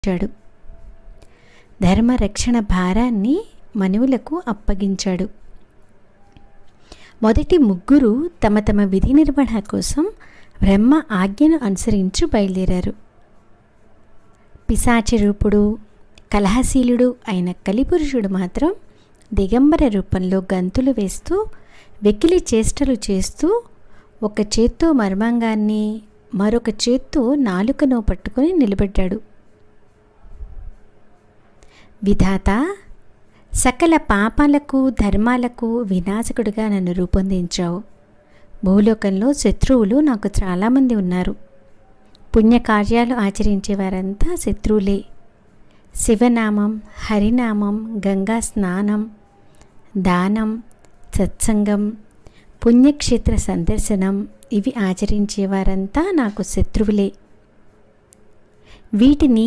ఇచ్చాడు. ధర్మరక్షణ భారాన్ని మనువులకు అప్పగించాడు. మొదటి ముగ్గురు తమ తమ విధి నిర్వహణ కోసం బ్రహ్మ ఆజ్ఞను అనుసరించి బయలుదేరారు. పిశాచి రూపుడు, కలహశీలుడు అయిన కలిపురుషుడు మాత్రం దిగంబర రూపంలో గంతులు వేస్తూ, వెకిలి చేష్టలు చేస్తూ, ఒక చేత్తో మర్మాంగాన్ని మరొక చేత్తో నాలుకను పట్టుకొని నిలబడ్డాడు. విధాత, సకల పాపాలకు ధర్మాలకు వినాశకుడిగా నన్ను రూపొందించావు. భూలోకంలో శత్రువులు నాకు చాలామంది ఉన్నారు. పుణ్యకార్యాలు ఆచరించే వారంతా శత్రువులే. శివనామం, హరినామం, గంగా స్నానం, దానం, సత్సంగం, పుణ్యక్షేత్ర సందర్శనం ఇవి ఆచరించేవారంతా నాకు శత్రువులే. వీటిని